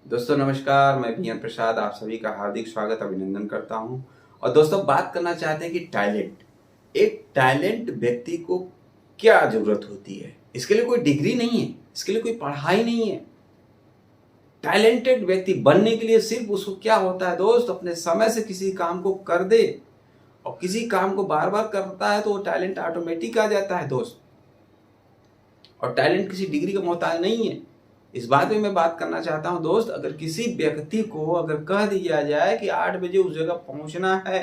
दोस्तों नमस्कार, मैं बीएन प्रसाद आप सभी का हार्दिक स्वागत अभिनंदन करता हूं। और दोस्तों बात करना चाहते हैं कि एक टैलेंट व्यक्ति को क्या जरूरत होती है। इसके लिए कोई डिग्री नहीं है, इसके लिए कोई पढ़ाई नहीं है। टैलेंटेड व्यक्ति बनने के लिए सिर्फ उसको क्या होता है दोस्त, अपने समय से किसी काम को कर दे और किसी काम को बार बार करता है तो वो टैलेंट ऑटोमेटिक आ जाता है दोस्त। और टैलेंट किसी डिग्री का मोहताज नहीं है। इस बात में मैं बात करना चाहता हूं दोस्त, अगर किसी व्यक्ति को अगर कह दिया जाए कि 8 बजे उस जगह पहुंचना है,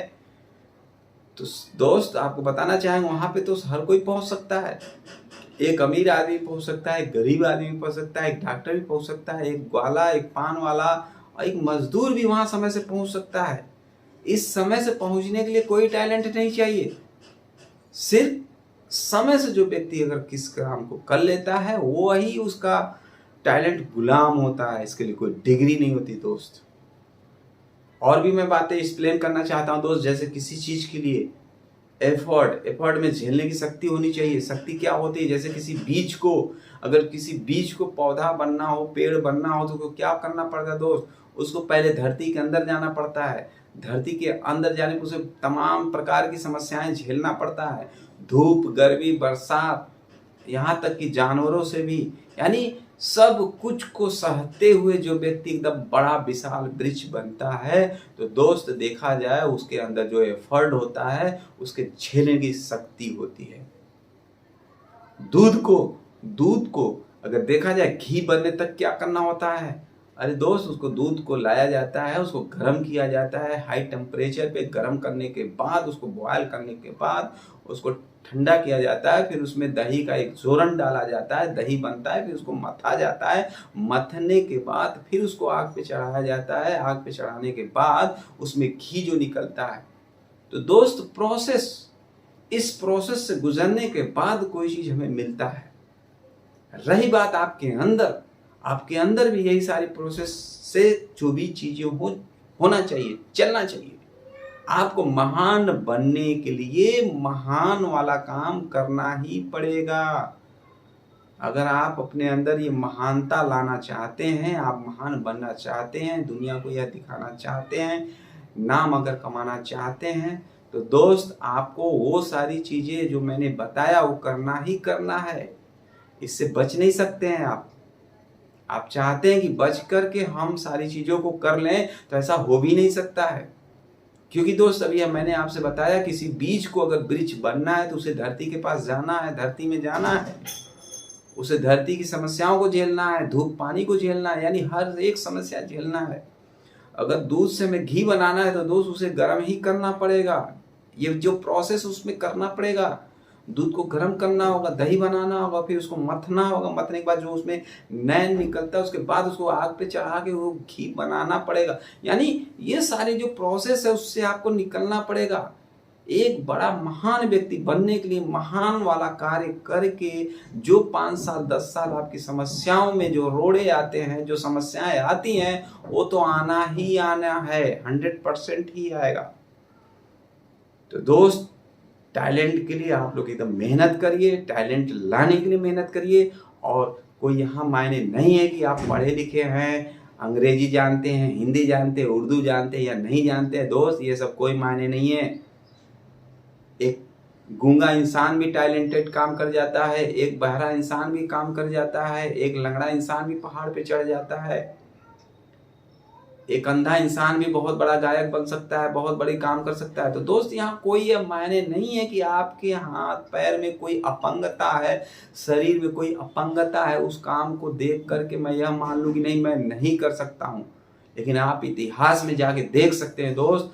तो दोस्त आपको बताना चाहेंगे वहां पे तो हर कोई पहुंच सकता है। एक अमीर आदमी पहुंच सकता है, एक गरीब आदमी पहुंच सकता है, एक डॉक्टर भी पहुंच सकता है, एक ग्वाला, एक पान वाला और एक मजदूर भी वहां समय से पहुंच सकता है। इस समय से पहुंचने के लिए कोई टैलेंट नहीं चाहिए। सिर्फ समय से जो व्यक्ति अगर किस काम को कर लेता है वो ही उसका टैलेंट गुलाम होता है। इसके लिए कोई डिग्री नहीं होती दोस्त। और भी मैं बातें एक्सप्लेन करना चाहता हूं दोस्त, जैसे किसी चीज के लिए एफर्ट में झेलने की शक्ति होनी चाहिए। शक्ति क्या होती है, जैसे किसी बीज को, अगर किसी बीज को पौधा बनना हो, पेड़ बनना हो तो क्या करना पड़ता है दोस्त, उसको पहले धरती के अंदर जाना पड़ता है। धरती के अंदर जाने पर उसे तमाम प्रकार की समस्याएं झेलना पड़ता है, धूप, गर्मी, बरसात, यहाँ तक कि जानवरों से भी, यानी सब कुछ को सहते हुए जो व्यक्ति एकदम बड़ा विशाल वृक्ष बनता है, तो दोस्त देखा जाए उसके अंदर जो एफर्ट होता है उसके झेलने की शक्ति होती है। दूध को अगर देखा जाए घी बनने तक क्या करना होता है, अरे दोस्त उसको दूध को लाया जाता है, उसको गर्म किया जाता है, हाई टेम्परेचर पे गर्म करने के बाद उसको बॉयल करने के बाद उसको ठंडा किया जाता है, फिर उसमें दही का एक जोरन डाला जाता है, दही बनता है, फिर उसको मथा जाता है, मथने के बाद फिर उसको आग पे चढ़ाया जाता है, आग पे चढ़ाने के बाद उसमें घी जो निकलता है। तो दोस्त इस प्रोसेस से गुजरने के बाद कोई चीज हमें मिलता है। रही बात आपके अंदर भी यही सारी प्रोसेस से जो भी चीजें होना चाहिए, चलना चाहिए। आपको महान बनने के लिए महान वाला काम करना ही पड़ेगा। अगर आप अपने अंदर ये महानता लाना चाहते हैं, आप महान बनना चाहते हैं, दुनिया को यह दिखाना चाहते हैं, नाम अगर कमाना चाहते हैं, तो दोस्त आपको वो सारी चीजें जो मैंने बताया वो करना ही करना है। इससे बच नहीं सकते हैं आप चाहते हैं कि बच करके हम सारी चीजों को कर लें, तो ऐसा हो भी नहीं सकता है। क्योंकि दोस्त अभी मैंने आपसे बताया, किसी बीज को अगर वृक्ष बनना है तो उसे धरती के पास जाना है, धरती में जाना है, उसे धरती की समस्याओं को झेलना है, धूप पानी को झेलना है, यानी हर एक समस्या झेलना है। अगर दूध से हमें घी बनाना है तो दोस्त उसे गर्म ही करना पड़ेगा। ये जो प्रोसेस उसमें करना पड़ेगा, दूध को गर्म करना होगा, दही बनाना होगा, फिर उसको मथना होगा, मथने के बाद जो उसमें नैन निकलता है उसके बाद उसको आग पे चढ़ा के वो घी बनाना पड़ेगा। यानी ये सारे जो प्रोसेस है उससे आपको निकलना पड़ेगा। एक बड़ा महान व्यक्ति बनने के लिए महान वाला कार्य करके जो 5 साल 10 साल आपकी समस्याओं में जो रोड़े आते हैं, जो समस्याएं आती हैं, वो तो आना ही आना है, 100% ही आएगा। तो दोस्त टैलेंट के लिए आप लोग एकदम मेहनत करिए, टैलेंट लाने के लिए मेहनत करिए। और कोई यहाँ मायने नहीं है कि आप पढ़े लिखे हैं, अंग्रेजी जानते हैं, हिंदी जानते हैं, उर्दू जानते हैं या नहीं जानते हैं दोस्त, ये सब कोई मायने नहीं है। एक गूंगा इंसान भी टैलेंटेड काम कर जाता है, एक बहरा इंसान भी काम कर जाता है, एक लंगड़ा इंसान भी पहाड़ पे चढ़ जाता है, एक अंधा इंसान भी बहुत बड़ा गायक बन सकता है, बहुत बड़े काम कर सकता है। तो दोस्त यहाँ कोई यह मायने नहीं है कि आपके हाथ पैर में कोई अपंगता है, शरीर में कोई अपंगता है, उस काम को देख करके मैं यह मान लूँ कि नहीं मैं नहीं कर सकता हूँ। लेकिन आप इतिहास में जाके देख सकते हैं दोस्त,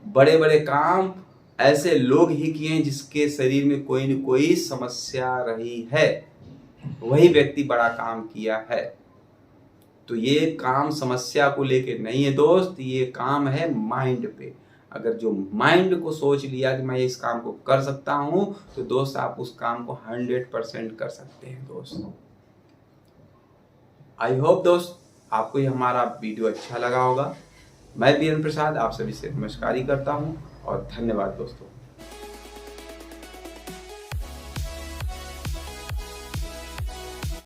बड़े बड़े काम ऐसे लोग ही किए हैं जिसके शरीर में कोई न कोई समस्या रही है, वही व्यक्ति बड़ा काम किया है। तो ये काम समस्या को लेके नहीं है दोस्त, ये काम है माइंड पे। अगर जो माइंड को सोच लिया कि मैं इस काम को कर सकता हूं, तो दोस्त आप उस काम को 100% कर सकते हैं दोस्त। आई होप दोस्त आपको ये हमारा वीडियो अच्छा लगा होगा। मैं बीएन प्रसाद आप सभी से नमस्कार करता हूं और धन्यवाद दोस्तों।